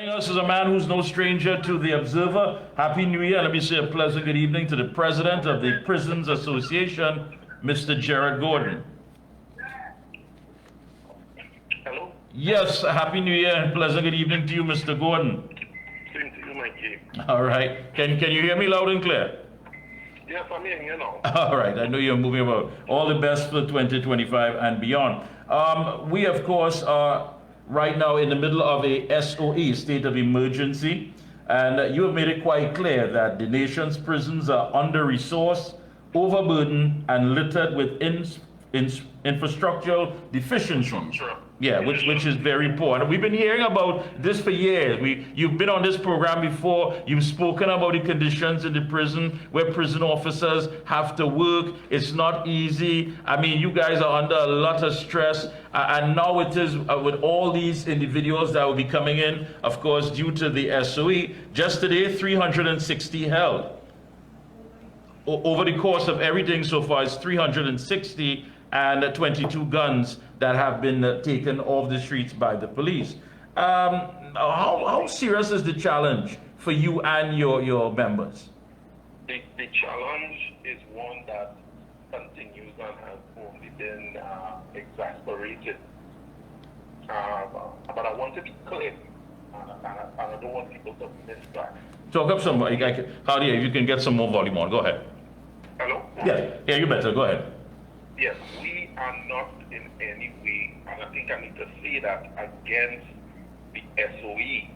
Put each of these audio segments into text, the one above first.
Joining us is a man who's no stranger to the Observer. Happy New Year. Let me say a pleasant good evening to the president of the Prisons Association, Mr. Gerard Gordon. Hello? Yes, Happy New Year and pleasant good evening to you, Mr. Gordon. Same to you, Mikee. All right. Can you hear me loud and clear? Yes, I'm hearing you now. All right. I know you're moving about. All the best for 2025 and beyond. We, of course, are right now in the middle of a SOE, state of emergency, and you have made it quite clear that the nation's prisons are under-resourced, overburdened, and littered with infrastructural deficiencies. Sure. Yeah, which is very poor. And we've been hearing about this for years. You've been on this program before. You've spoken about the conditions in the prison where prison officers have to work. It's not easy. I mean, you guys are under a lot of stress. And now it is with all these individuals that will be coming in, of course, due to the SOE. Just today, 360 held. Over the course of everything so far, it's 360 and 22 guns that have been taken off the streets by the police. How serious is the challenge for you and your members? The challenge is one that continues and has only been exasperated. But I want to be clear, and I don't want people to miss that. Talk up some, Claudia, if you can get some more volume on, go ahead. Hello? Yeah, you better, go ahead. Yes, we are not in any way, and I think I need to say that, against the SOE.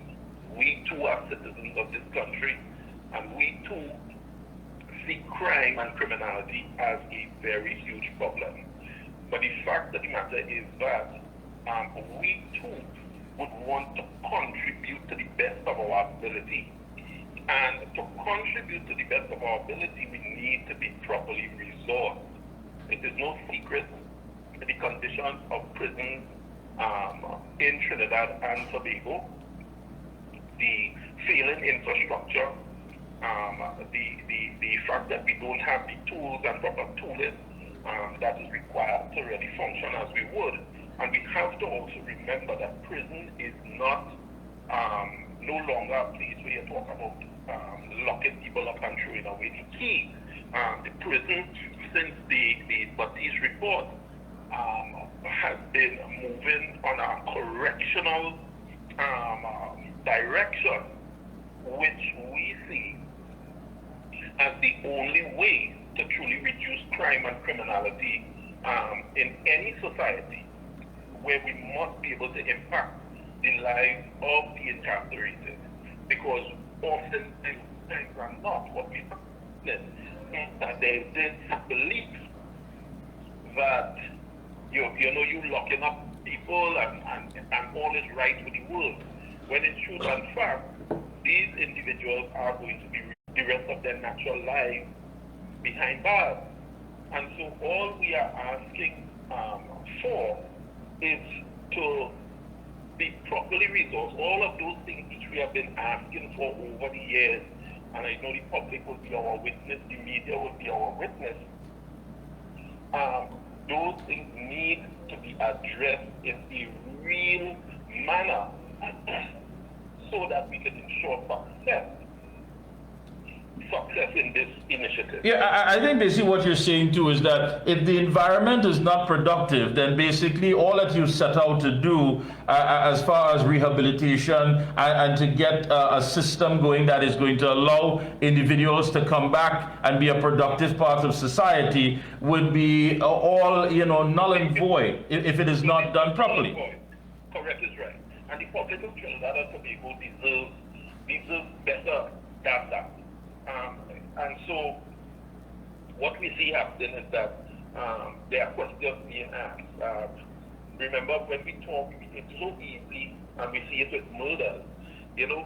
We too are citizens of this country, and we too see crime and criminality as a very huge problem. But the fact of the matter is that we too would want to contribute to the best of our ability. And to contribute to the best of our ability, we need to be properly resourced. It is no secret the conditions of prisons in Trinidad and Tobago, the failing infrastructure, the fact that we don't have the tools and proper tooling that is required to really function as we would. And we have to also remember that prison is not no longer a place where you talk about locking people up and throwing away the key. The prison, since the Baptiste report, has been moving on a correctional direction, which we see as the only way to truly reduce crime and criminality in any society, where we must be able to impact the lives of the incarcerated. Because often things are not what we have. That there's this belief that you locking up people and all is right with the world. When in truth and fact, these individuals are going to be the rest of their natural lives behind bars. And so all we are asking for is to be properly resourced. All of those things which we have been asking for over the years, and I know the public will be our witness, the media will be our witness, those things need to be addressed in a real manner so that we can ensure success in this initiative. Yeah, I think basically what you're saying too is that if the environment is not productive, then basically all that you set out to do as far as rehabilitation and to get a system going that is going to allow individuals to come back and be a productive part of society would be all, null and void if it is not done properly. Correct is right. And the public of Trinidad and Tobago deserves better than that. And so what we see happening is that there are questions being asked. Remember, when we talk, it's so easy, and we see it with murders.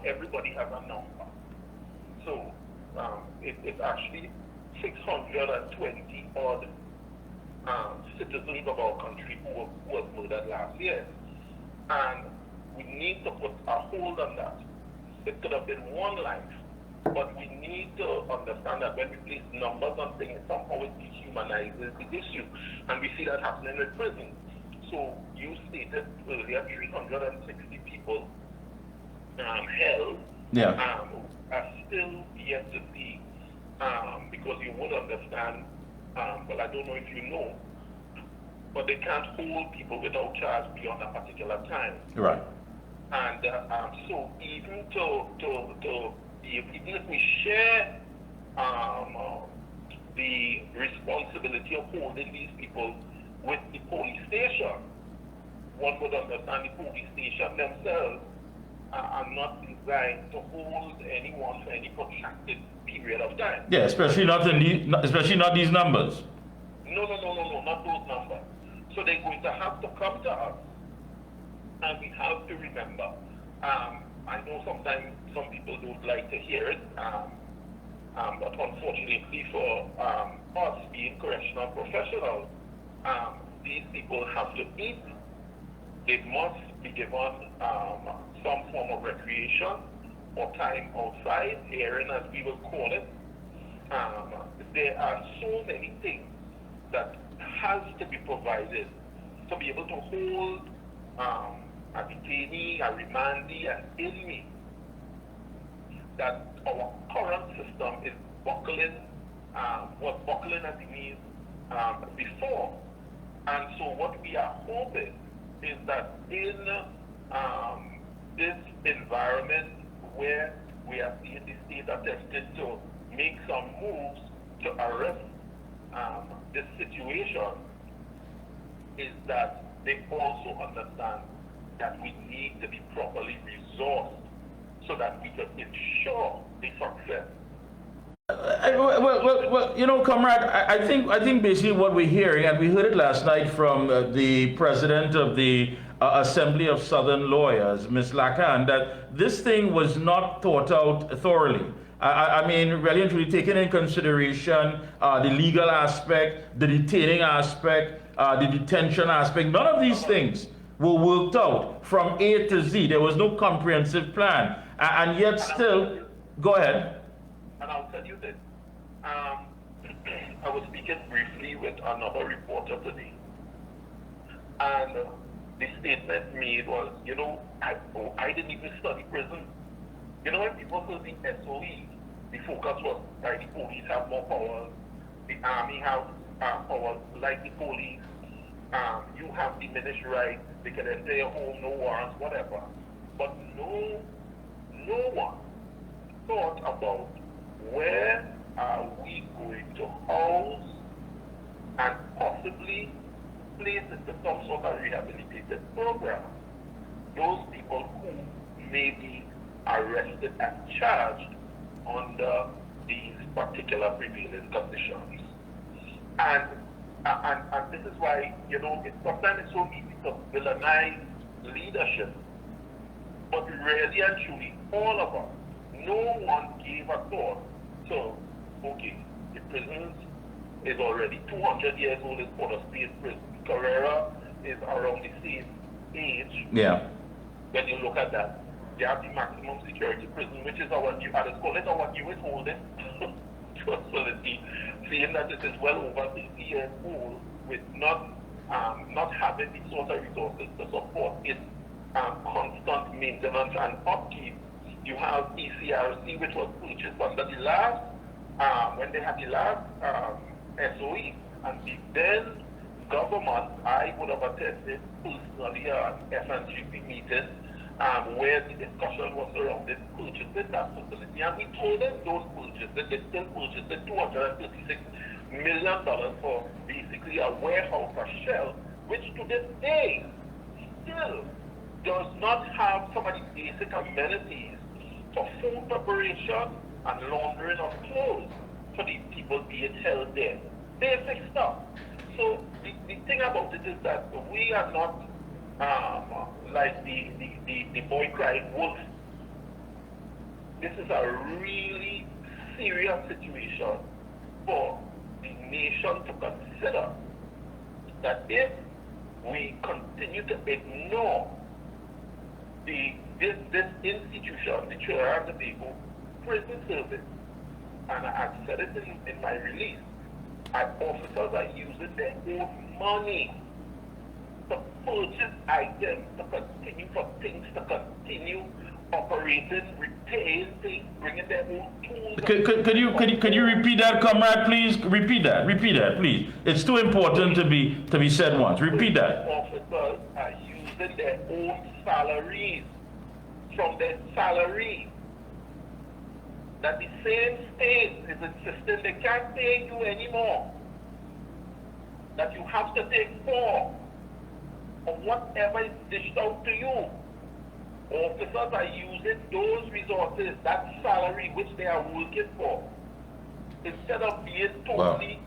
Everybody has a number. So it's actually 620 odd citizens of our country who was murdered last year. And we need to put a hold on that. It could have been one life. But we need to understand that when we place numbers on things, somehow it dehumanizes the issue. And we see that happening in prison. So you stated earlier 360 people held Yeah. are still yet to see, because you would understand, well, I don't know if you know, but they can't hold people without charge beyond a particular time. Right. And so even even if we share the responsibility of holding these people with the police station, one would understand the police station themselves are not designed to hold anyone for any protracted period of time. Yeah, especially not these numbers. No, not those numbers. So they're going to have to come to us, and we have to remember. I know sometimes some people don't like to hear it, but unfortunately for us being correctional professionals, these people have to eat. They must be given some form of recreation or time outside, airing as we will call it. There are so many things that has to be provided to be able to hold a detainee, a remandee, an inmate, that our current system is buckling, was buckling at the knees before. And so what we are hoping is that in this environment where we are seeing the state attempted to make some moves to arrest this situation, is that they also understand that we need to be properly resourced so that we can ensure the success. Well, comrade, I think basically what we're hearing, and we heard it last night from the president of the Assembly of Southern Lawyers, Ms. Lacan, that this thing was not thought out thoroughly. I mean, really and truly taking in consideration the legal aspect, the detaining aspect, the detention aspect. None of these things were worked out from A to Z. There was no comprehensive plan. And yet still, go ahead. And I'll tell you this. I was speaking briefly with another reporter today. And the statement made was, I didn't even study prison. When people say the SOE, the focus was like the police have more powers, the army have powers like the police, you have diminished rights, they can enter your home, no warrants, whatever. But no one thought about where are we going to house and possibly place into some sort of rehabilitated program those people who may be arrested and charged under these particular prevailing conditions. And this is why, sometimes it's so easy to villainize leadership, but really and truly, all of us, no one gave a thought. So, okay, the prisons is already 200 years old, it's Port of State prison. Carrera is around the same age. Yeah. When you look at that, they have the maximum security prison, which is our new, let's call it our newest holding facility, saying that it is well over 60 years old with not having the sort of resources to support its constant maintenance and upkeep. You have ECRC, which was purchased under the last, when they had the last SOE, and the then government, I would have attended personally an FNGP meeting where the discussion was surrounded purchasing that facility, and we told them those purchases, they still purchased $236 million for basically a warehouse, a shell, which to this day still does not have some of the basic amenities for food preparation and laundering of clothes for the people being held there. Basic stuff. So the thing about it is that we are not like the boy crying wolf. This is a really serious situation for the nation to consider, that if we continue to ignore this institution, the Gerard Gordon prison service, and I said it in my release, our officers are using their own money to purchase items, to continue for things to continue operating, repairing things, bringing their own tools. Could you repeat that, comrade, please? Repeat that, please. It's too important to be said once. Repeat that. Officers are using their own salaries from their salaries. That the same state is insisting they can't pay you anymore. That you have to take 4 of whatever is dished out to you. Officers are using those resources, that salary which they are working for, instead of being totally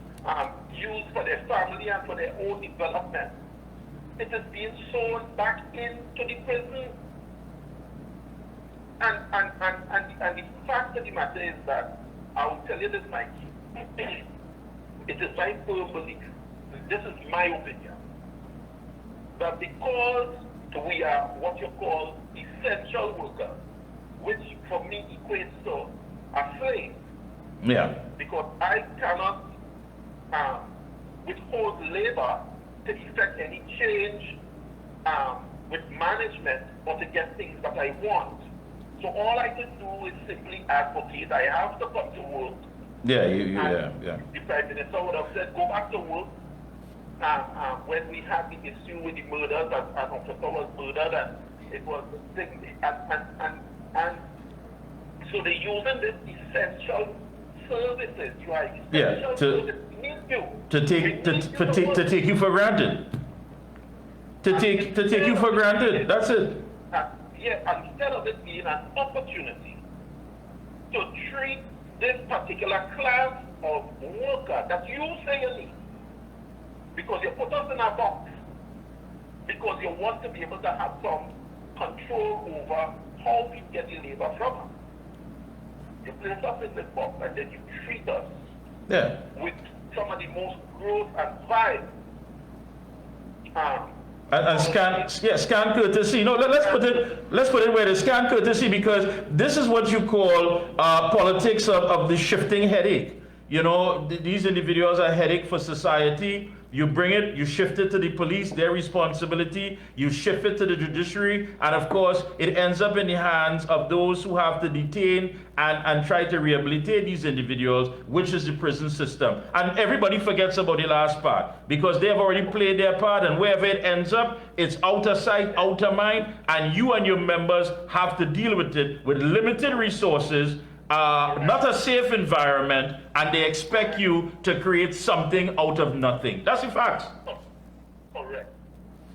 used for their family and for their own development. It is being sown back into the prison. And the fact of the matter is that, I will tell you this, Mikey, it is my firm belief, this is my opinion, that because we are what you call essential workers, which for me equates to a slave. Yeah. Because I cannot withhold labor to effect any change with management or to get things that I want. So all I can do is simply advocate. I have to come to work. Yeah. The Prime Minister would have said, go back to work. When we had the issue with the murders, and officer was murdered, and it was and so they're using this essential services. You are essential services. We need you to take you for granted. To take you for granted. That's it. Yeah, instead of it being an opportunity to treat this particular class of worker that you say you need, because you put us in a box, because you want to be able to have some control over how we get the labor from us. You place us in this box and then you treat us with some of the most gross and vile and scan courtesy. No, let's put it where it is, scan courtesy, because this is what you call politics of the shifting headache. You know, these individuals are a headache for society. You bring it, you shift it to the police, their responsibility, you shift it to the judiciary, and of course, it ends up in the hands of those who have to detain and try to rehabilitate these individuals, which is the prison system. And everybody forgets about the last part, because they have already played their part, and wherever it ends up, it's out of sight, out of mind, and you and your members have to deal with it with limited resources, not a safe environment, and they expect you to create something out of nothing. That's the facts. Correct.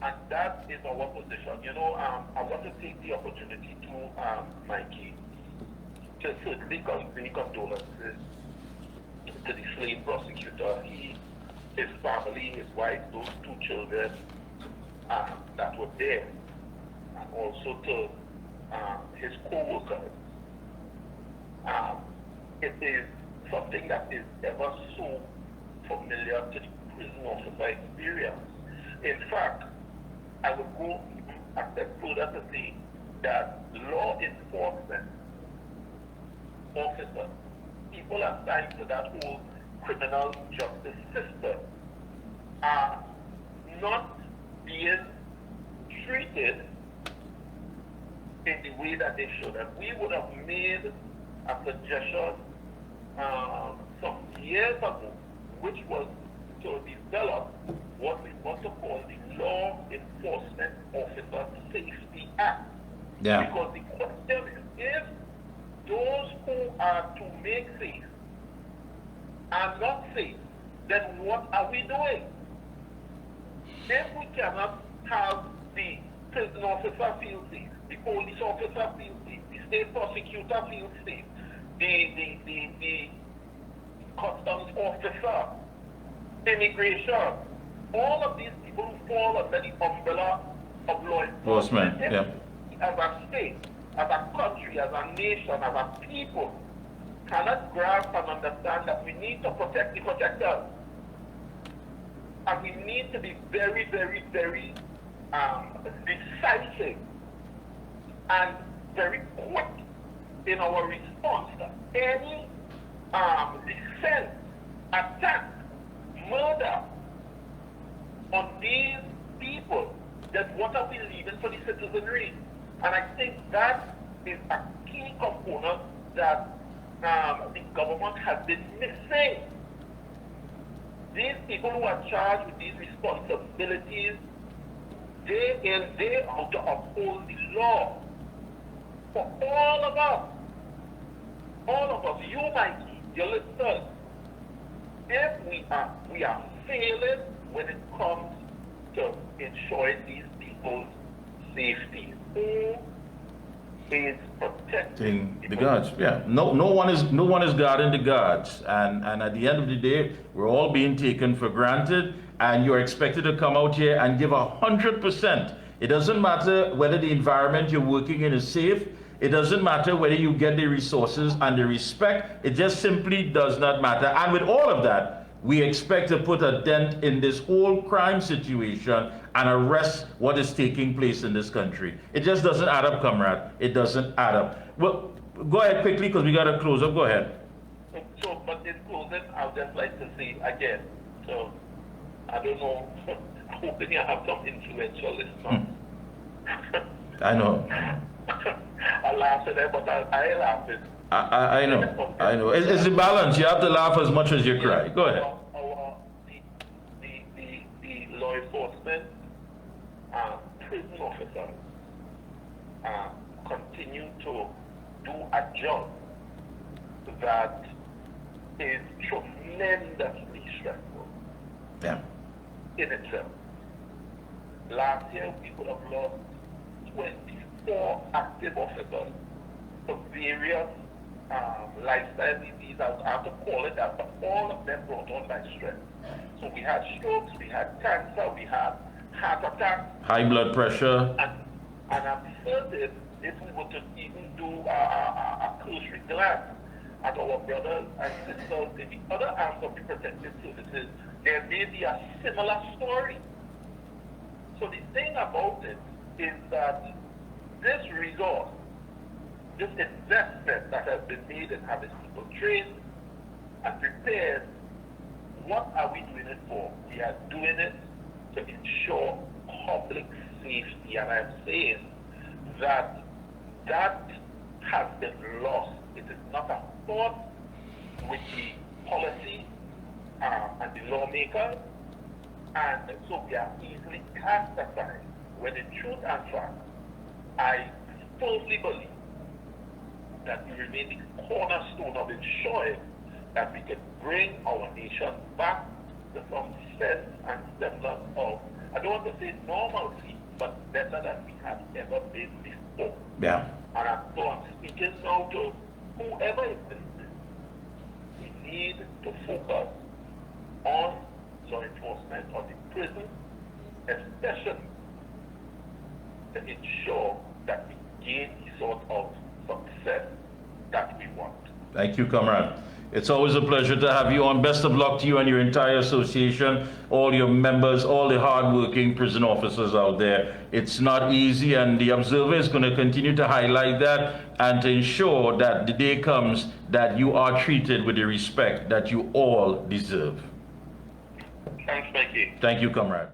And that is our position. You know, I want to take the opportunity to, Mikey, to certainly convey condolences to the slain prosecutor, his family, his wife, those 2 children that were there, and also to his co-workers. It is something that is ever so familiar to the prison officer experience. In fact, I would go a step further to say that law enforcement officers, people assigned to that whole criminal justice system, are not being treated in the way that they should. And we would have made a suggestion some years ago, which was to develop what we want to call the Law Enforcement Officer Safety Act. Yeah. Because the question is, if those who are to make safe are not safe, then what are we doing? If we cannot have the prison officer feel safe, the police officer feel safe, the state prosecutor feel safe, the customs officer, immigration, all of these people who fall under the umbrella of law enforcement, as a state, as a country, as a nation, as a people, cannot grasp and understand that we need to protect the protectors. And we need to be very, very, very decisive and very quick in our response to any dissent, attack, murder on these people. That what are we leaving for the citizenry? And I think that is a key component that the government has been missing. These people who are charged with these responsibilities, day in, day out, to uphold the law. For all of us, you, Mikey, your listeners, if we are failing when it comes to ensuring these people's safety. Who is protecting the guards? Yeah, no one is guarding the guards, and at the end of the day, we're all being taken for granted, and you're expected to come out here and give 100%. It doesn't matter whether the environment you're working in is safe. It doesn't matter whether you get the resources and the respect. It just simply does not matter. And with all of that, we expect to put a dent in this whole crime situation and arrest what is taking place in this country. It just doesn't add up, comrade. It doesn't add up. Well, go ahead quickly because we got to close up. Go ahead. So, but in closing, I would just like to say again, so I don't know, I'm hoping you have some influential listeners. I know. I laugh at them, but I laugh at I know. I know. It's a balance. You have to laugh as much as you cry. Go ahead. The law enforcement prison officers continue to do a job that is tremendously stressful in itself. Last year, we could have lost 24 active officers for various lifestyle diseases. I have to call it that, but all of them brought on by stress. So we had strokes, we had cancer, we had heart attacks, high blood pressure. And I'm certain if we were to even do a cursory glance at our brothers and sisters in the other arms of the protective services, there may be a similar story. So the thing about it is that this resource, this investment that has been made in having people trained and prepared, what are we doing it for? We are doing it to ensure public safety, and I'm saying that has been lost. It is not a thought with the policy and the lawmakers, and so we are easily cast aside. When in truth and fact, I firmly believe that we remain the cornerstone of ensuring that we can bring our nation back to some sense and semblance of, I don't want to say normalcy, but better than we have ever been before. Yeah. And I'm speaking now to whoever is listening. We need to focus on law enforcement, on the prison, especially to ensure that we gain the sort of success that we want. Thank you, comrade. It's always a pleasure to have you on. Best of luck to you and your entire association, all your members, all the hardworking prison officers out there. It's not easy, and the Observer is going to continue to highlight that and to ensure that the day comes that you are treated with the respect that you all deserve. Thanks, Mikey. Thank you, comrade.